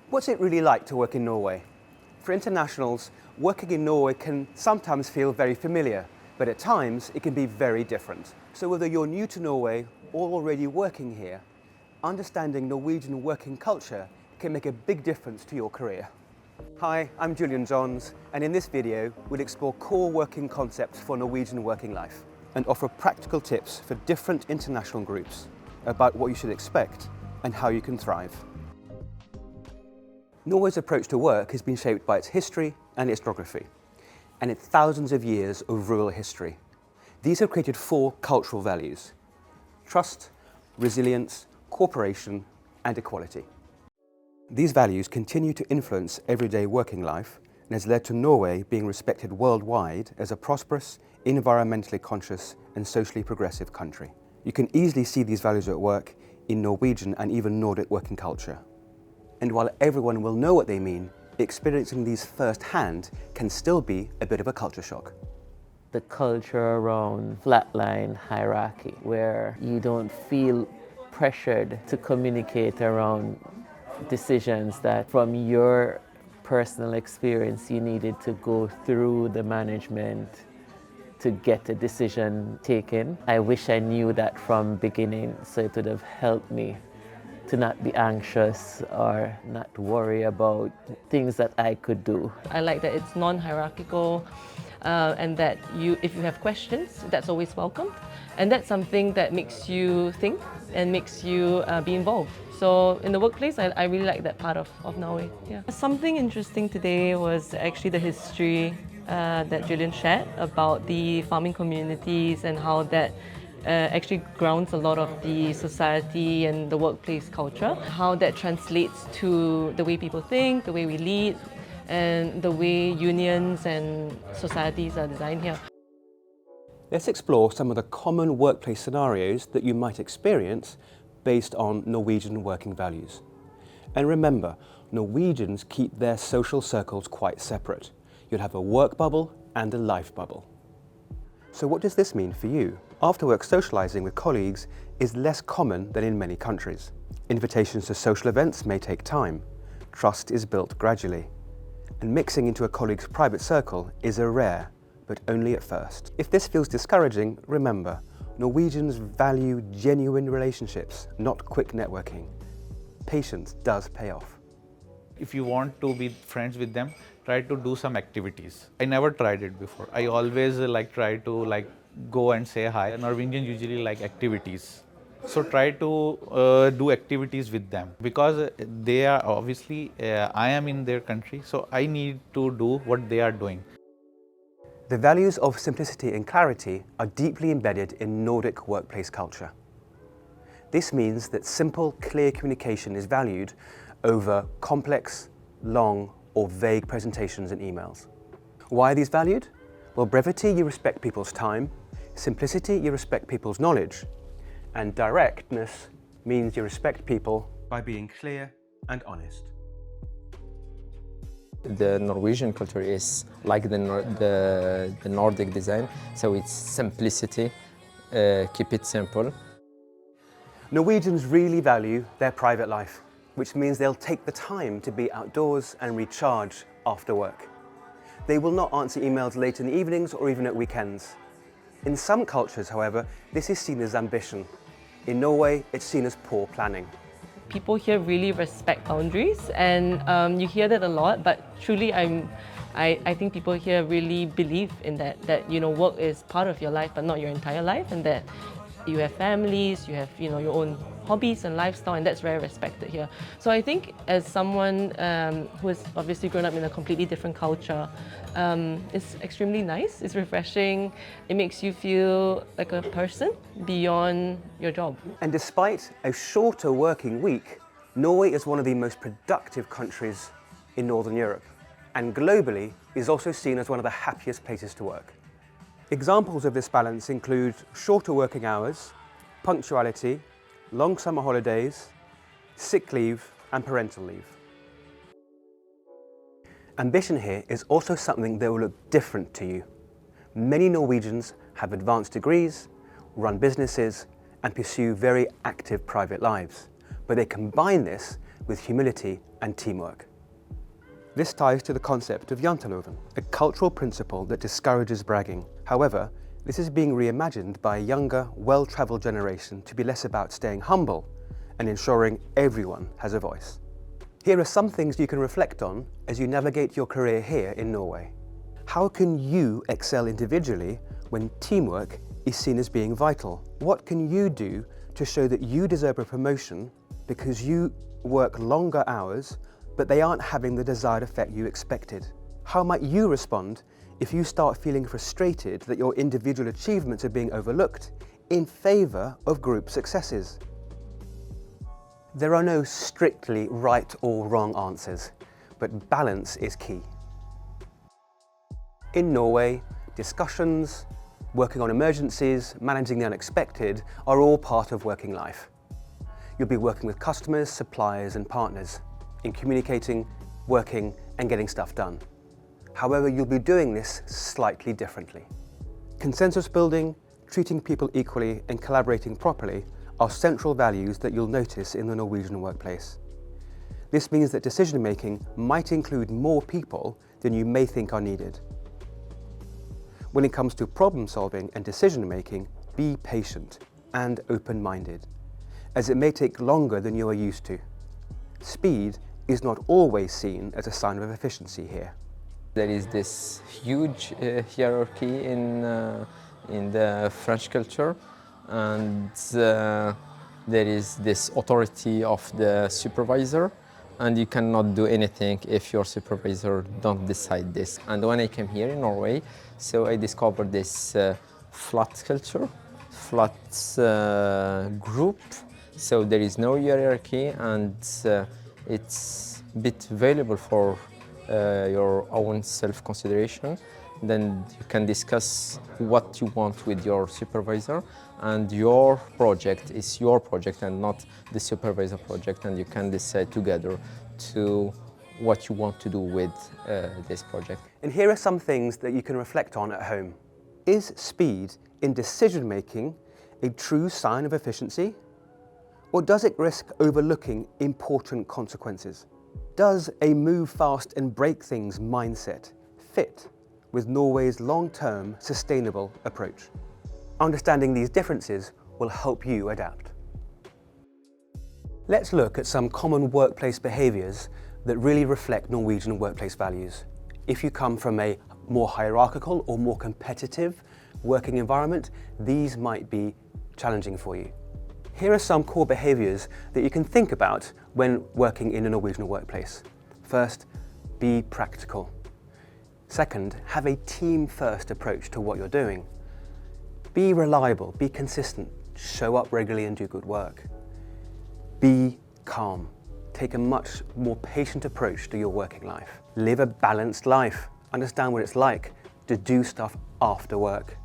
What's it really like to work in Norway? For internationals, working in Norway can sometimes feel very familiar, but at times it can be very different. So whether you're new to Norway or already working here, understanding Norwegian working culture can make a big difference to your career. Hi, I'm Julian Johns, and in this video we'll explore core working concepts for Norwegian working life and offer practical tips for different international groups about what you should expect and how you can thrive. Norway's approach to work has been shaped by its history and its geography, and its thousands of years of rural history. These have created four cultural values: trust, resilience, cooperation, and equality. These values continue to influence everyday working life and has led to Norway being respected worldwide as a prosperous, environmentally conscious, and socially progressive country. You can easily see these values at work in Norwegian and even Nordic working culture. And while everyone will know what they mean, experiencing these firsthand can still be a bit of a culture shock. The culture around flatline hierarchy, where you don't feel pressured to communicate around decisions that from your personal experience you needed to go through the management to get a decision taken. I wish I knew that from beginning, so it would have helped me to not be anxious or not worry about things that I could do. I like that it's non-hierarchical and that if you have questions, that's always welcomed. And that's something that makes you think and makes you be involved. So in the workplace, I really like that part of Norway. Yeah. Something interesting today was actually the history that Julian shared about the farming communities and how that actually grounds a lot of the society and the workplace culture, how that translates to the way people think, the way we lead, and the way unions and societies are designed here. Let's explore some of the common workplace scenarios that you might experience based on Norwegian working values. And remember, Norwegians keep their social circles quite separate. You'll have a work bubble and a life bubble. So what does this mean for you? After-work socializing with colleagues is less common than in many countries. Invitations to social events may take time. Trust is built gradually. And mixing into a colleague's private circle is a rare, but only at first. If this feels discouraging, remember, Norwegians value genuine relationships, not quick networking. Patience does pay off. If you want to be friends with them, try to do some activities. I never tried it before. I always try to go and say hi. Norwegians usually like activities. So try to do activities with them because they are obviously, I am in their country, so I need to do what they are doing. The values of simplicity and clarity are deeply embedded in Nordic workplace culture. This means that simple, clear communication is valued over complex, long, or vague presentations and emails. Why are these valued? Well, brevity, you respect people's time. Simplicity, you respect people's knowledge. And directness means you respect people by being clear and honest. The Norwegian culture is like the Nordic design, so it's simplicity, keep it simple. Norwegians really value their private life, which means they'll take the time to be outdoors and recharge after work. They will not answer emails late in the evenings or even at weekends. In some cultures, however, this is seen as ambition. In Norway, it's seen as poor planning. People here really respect boundaries, and you hear that a lot, but truly I think people here really believe in that work is part of your life but not your entire life, and that you have families, you have your own hobbies and lifestyle, and that's very respected here. So I think as someone who has obviously grown up in a completely different culture, it's extremely nice, it's refreshing, it makes you feel like a person beyond your job. And despite a shorter working week, Norway is one of the most productive countries in Northern Europe, and globally is also seen as one of the happiest places to work. Examples of this balance include shorter working hours, punctuality, long summer holidays, sick leave, and parental leave. Ambition here is also something that will look different to you. Many Norwegians have advanced degrees, run businesses, and pursue very active private lives, but they combine this with humility and teamwork. This ties to the concept of Janteloven, a cultural principle that discourages bragging. However, this is being reimagined by a younger, well-travelled generation to be less about staying humble and ensuring everyone has a voice. Here are some things you can reflect on as you navigate your career here in Norway. How can you excel individually when teamwork is seen as being vital? What can you do to show that you deserve a promotion because you work longer hours, but they aren't having the desired effect you expected? How might you respond if you start feeling frustrated that your individual achievements are being overlooked in favour of group successes? There are no strictly right or wrong answers, but balance is key. In Norway, discussions, working on emergencies, managing the unexpected are all part of working life. You'll be working with customers, suppliers and partners in communicating, working and getting stuff done. However, you'll be doing this slightly differently. Consensus building, treating people equally and collaborating properly are central values that you'll notice in the Norwegian workplace. This means that decision making might include more people than you may think are needed. When it comes to problem solving and decision making, be patient and open-minded, as it may take longer than you are used to. Speed is not always seen as a sign of efficiency here. There is this huge hierarchy in the French culture, and there is this authority of the supervisor, and you cannot do anything if your supervisor don't decide this. And when I came here in Norway, so I discovered this flat culture, flat group. So there is no hierarchy, and it's a bit valuable for your own self-consideration. Then you can discuss what you want with your supervisor, and your project is your project and not the supervisor project, and you can decide together to what you want to do with this project. And here are some things that you can reflect on at home. Is speed in decision making a true sign of efficiency? Or does it risk overlooking important consequences? Does a move fast and break things mindset fit with Norway's long-term sustainable approach? Understanding these differences will help you adapt. Let's look at some common workplace behaviours that really reflect Norwegian workplace values. If you come from a more hierarchical or more competitive working environment, these might be challenging for you. Here are some core behaviours that you can think about when working in a Norwegian workplace. First, be practical. Second, have a team-first approach to what you're doing. Be reliable, be consistent, show up regularly and do good work. Be calm. Take a much more patient approach to your working life. Live a balanced life. Understand what it's like to do stuff after work.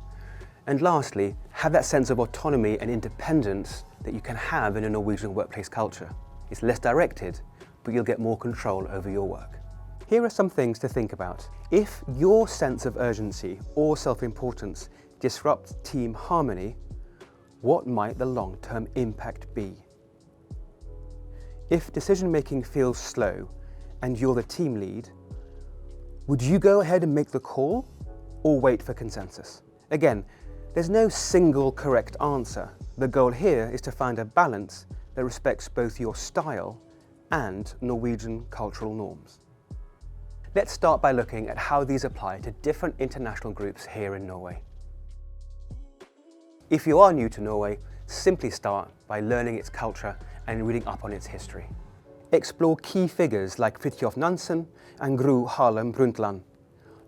And lastly, have that sense of autonomy and independence that you can have in a Norwegian workplace culture. It's less directed, but you'll get more control over your work. Here are some things to think about. If your sense of urgency or self-importance disrupts team harmony, what might the long-term impact be? If decision-making feels slow and you're the team lead, would you go ahead and make the call or wait for consensus? Again, there's no single correct answer. The goal here is to find a balance that respects both your style and Norwegian cultural norms. Let's start by looking at how these apply to different international groups here in Norway. If you are new to Norway, simply start by learning its culture and reading up on its history. Explore key figures like Fridtjof Nansen and Gro Harlem Brundtland.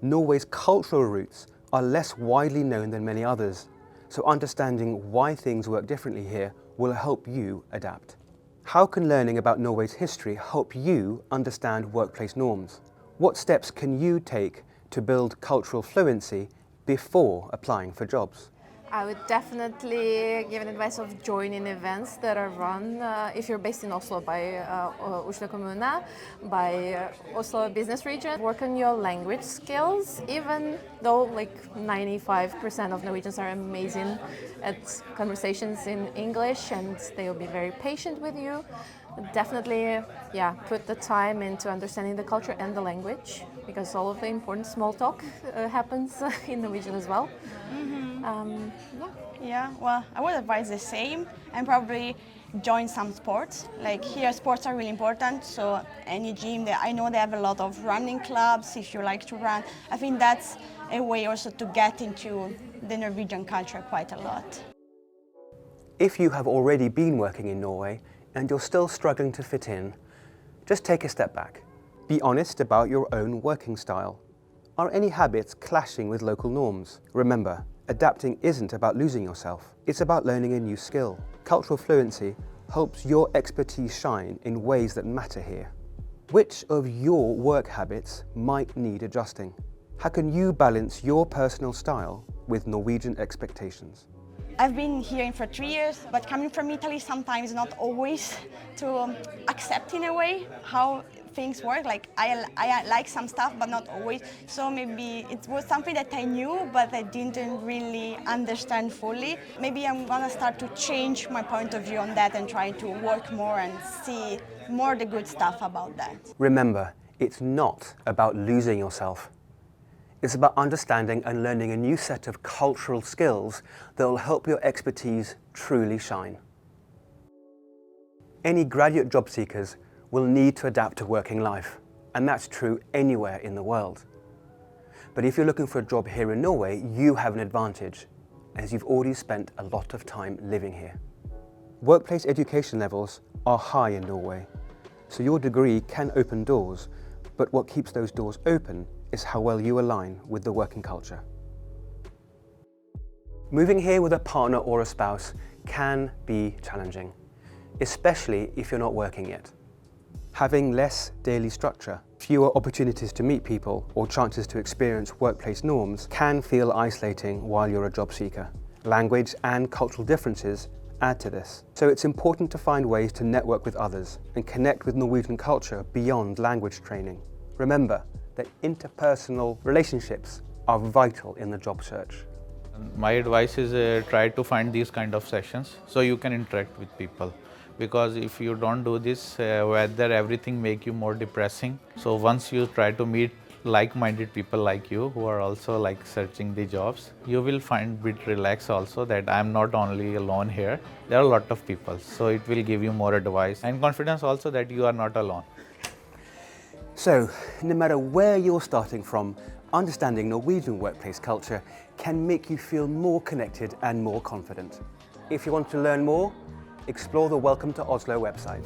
Norway's cultural roots are less widely known than many others, so understanding why things work differently here will help you adapt. How can learning about Norway's history help you understand workplace norms? What steps can you take to build cultural fluency before applying for jobs? I would definitely give an advice of joining events that are run, if you're based in Oslo, by Oslo Kommune, by Oslo Business Region. Work on your language skills, even though like 95% of Norwegians are amazing at conversations in English and they will be very patient with you. Definitely, yeah, put the time into understanding the culture and the language, because all of the important small talk happens in Norwegian as well. Yeah, well, I would advise the same and probably join some sports. Like here, sports are really important. So any gym, I know they have a lot of running clubs if you like to run. I think that's a way also to get into the Norwegian culture quite a lot. If you have already been working in Norway and you're still struggling to fit in, just take a step back. Be honest about your own working style. Are any habits clashing with local norms? Remember, adapting isn't about losing yourself. It's about learning a new skill. Cultural fluency helps your expertise shine in ways that matter here. Which of your work habits might need adjusting? How can you balance your personal style with Norwegian expectations? I've been here for 3 years, but coming from Italy, sometimes not always to accept in a way how things work. Like I like some stuff, but not always. So maybe it was something that I knew, but I didn't really understand fully. Maybe I'm gonna start to change my point of view on that and try to work more and see more the good stuff about that. Remember, it's not about losing yourself. It's about understanding and learning a new set of cultural skills that will help your expertise truly shine. Any graduate job seekers will need to adapt to working life, and that's true anywhere in the world. But if you're looking for a job here in Norway, you have an advantage, as you've already spent a lot of time living here. Workplace education levels are high in Norway, so your degree can open doors, but what keeps those doors open is how well you align with the working culture. Moving here with a partner or a spouse can be challenging, especially if you're not working yet. Having less daily structure, fewer opportunities to meet people, or chances to experience workplace norms can feel isolating while you're a job seeker. Language and cultural differences add to this. So it's important to find ways to network with others and connect with Norwegian culture beyond language training. Remember that interpersonal relationships are vital in the job search. My advice is try to find these kind of sessions so you can interact with people. Because if you don't do this, whether everything make you more depressing. So once you try to meet like-minded people like you who are also like searching the jobs, you will find bit relaxed also that I'm not only alone here. There are a lot of people, so it will give you more advice and confidence also that you are not alone. So, no matter where you're starting from, understanding Norwegian workplace culture can make you feel more connected and more confident. If you want to learn more, explore the Welcome to Oslo website.